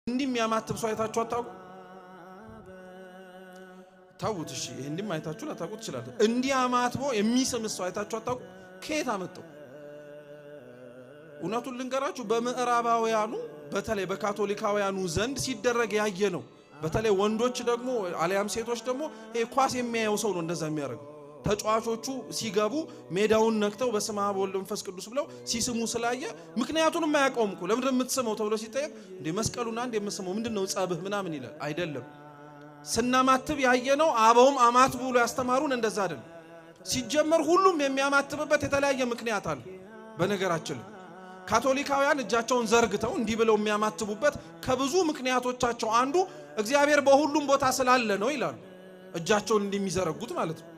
እንዲህ የሚያማትብ ሰው አይታችሁ አታውቁ? ታውት እሺ እንዲህ አይታችሁ ላታውቁ ትችላላችሁ። እንዲህ አማትቦ የሚስም ሰው አይታችሁ አታውቁ? ከየት አመጣው? እውነቱን ልንገራችሁ በምዕራባውያኑ በተለይ በካቶሊካውያኑ ዘንድ ሲደረግ ያየ ነው። በተለይ ወንዶች ደግሞ አልያም ሴቶች ደግሞ ኳስ የሚያየው ሰው ነው እንደዛ የሚያደርገው። ተጫዋቾቹ ሲገቡ ሜዳውን ነክተው በስመ አብ ወወልድ ወመንፈስ ቅዱስ ብለው ሲስሙ ስላየ ምክንያቱንም ማያውቀውም እኮ ለምን እንደምትስመው ተብሎ ሲጠየቅ እንደ መስቀሉና እንደ የምስመው ምንድነው ጸብህ ምናምን ይላል። አይደለም ስናማትብ ያየነው አባውም አማትቡ ብሎ ያስተማሩን እንደዛ አይደል። ሲጀመር ሁሉም የሚያማትብበት የተለያየ ምክንያት አለ። በነገራችን ካቶሊካውያን እጃቸውን ዘርግተው እንዲህ ብለው የሚያማትቡበት ከብዙ ምክንያቶቻቸው አንዱ እግዚአብሔር በሁሉም ቦታ ስላለ ነው ይላሉ። እጃቸውን እንደሚዘረጉት ማለት ነው።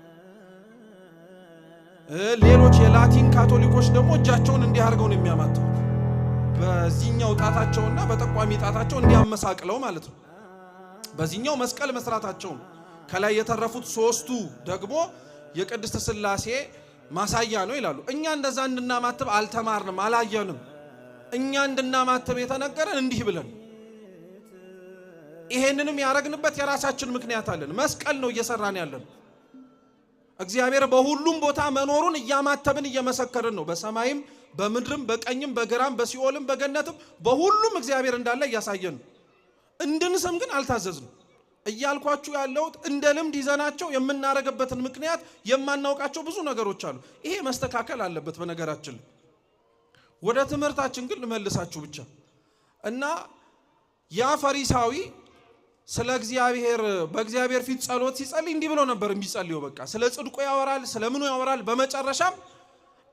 ሌሎች የላቲን ካቶሊኮች ደግሞ እጃቸውን እንዲህ አድርገው ነው የሚያማትቡት። በዚህኛው ጣታቸውና በጠቋሚ ጣታቸው እንዲያመሳቅለው ማለት ነው። በዚህኛው መስቀል መስራታቸው ከላይ የተረፉት ሶስቱ ደግሞ የቅድስት ሥላሴ ማሳያ ነው ይላሉ። እኛ እንደዛ እንድናማትብ አልተማርንም፣ አላየንም። እኛ እንድናማትብ የተነገረን እንዲህ ብለን ይሄንንም ያረግንበት የራሳችን ምክንያት አለን። መስቀል ነው እየሰራን ያለን። እግዚአብሔር በሁሉም ቦታ መኖሩን እያማተብን እየመሰከርን ነው። በሰማይም በምድርም በቀኝም በግራም በሲኦልም በገነትም በሁሉም እግዚአብሔር እንዳለ እያሳየን ነው። እንድንስም ግን አልታዘዝንም። እያልኳችሁ ያለውት እንደ ልምድ ይዘናቸው የምናረግበትን ምክንያት የማናውቃቸው ብዙ ነገሮች አሉ። ይሄ መስተካከል አለበት። በነገራችን ወደ ትምህርታችን ግን ልመልሳችሁ ብቻ እና ያ ፈሪሳዊ ስለ እግዚአብሔር በእግዚአብሔር ፊት ጸሎት ሲጸልይ እንዲህ ብሎ ነበር የሚጸልየው። በቃ ስለ ጽድቁ ያወራል፣ ስለምኑ ያወራል። በመጨረሻም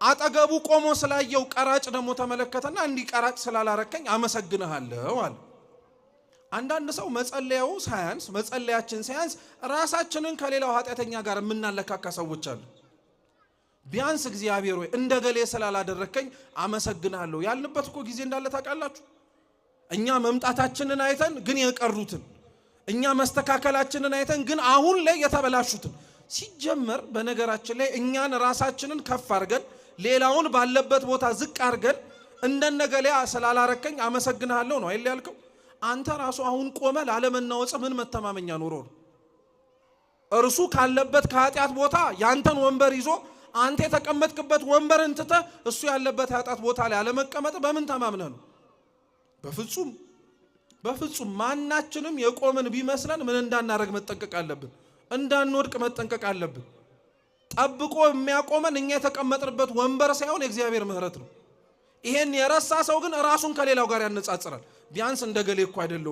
አጠገቡ ቆሞ ስላየው ቀራጭ ደግሞ ተመለከተና እንዲህ ቀራጭ ስላላረከኝ አመሰግንሃለሁ አለ። አንዳንድ ሰው መጸለያው ሳያንስ መጸለያችን ሳያንስ ራሳችንን ከሌላው ኃጢአተኛ ጋር የምናለካካ ሰዎች አሉ። ቢያንስ እግዚአብሔር ወይ እንደገሌ ስላላደረከኝ አመሰግንሃለሁ ያልንበት እኮ ጊዜ እንዳለ ታውቃላችሁ። እኛ መምጣታችንን አይተን ግን የቀሩትን፣ እኛ መስተካከላችንን አይተን ግን አሁን ላይ የተበላሹትን። ሲጀመር በነገራችን ላይ እኛን ራሳችንን ከፍ አድርገን ሌላውን ባለበት ቦታ ዝቅ አድርገን እንደነገሌ ስላላረከኝ አመሰግንሃለሁ ነው አይደል ያልከው? አንተ ራሱ አሁን ቆመ ላለመናወጽ ምን መተማመኛ ኖሮ ነው? እርሱ ካለበት ከኃጢአት ቦታ ያንተን ወንበር ይዞ አንተ የተቀመጥክበት ወንበርን ትተህ እሱ ያለበት ኃጢአት ቦታ ላይ አለመቀመጥ በምን ተማምነህ ነው? በፍጹም በፍጹም። ማናችንም የቆምን ቢመስለን ምን እንዳናረግ መጠንቀቅ አለብን። እንዳንወድቅ መጠንቀቅ አለብን። ጠብቆ የሚያቆመን እኛ የተቀመጥንበት ወንበር ሳይሆን የእግዚአብሔር ምሕረት ነው። ይሄን የረሳ ሰው ግን ራሱን ከሌላው ጋር ያነጻጽራል። ቢያንስ እንደገሌ እኮ አይደለም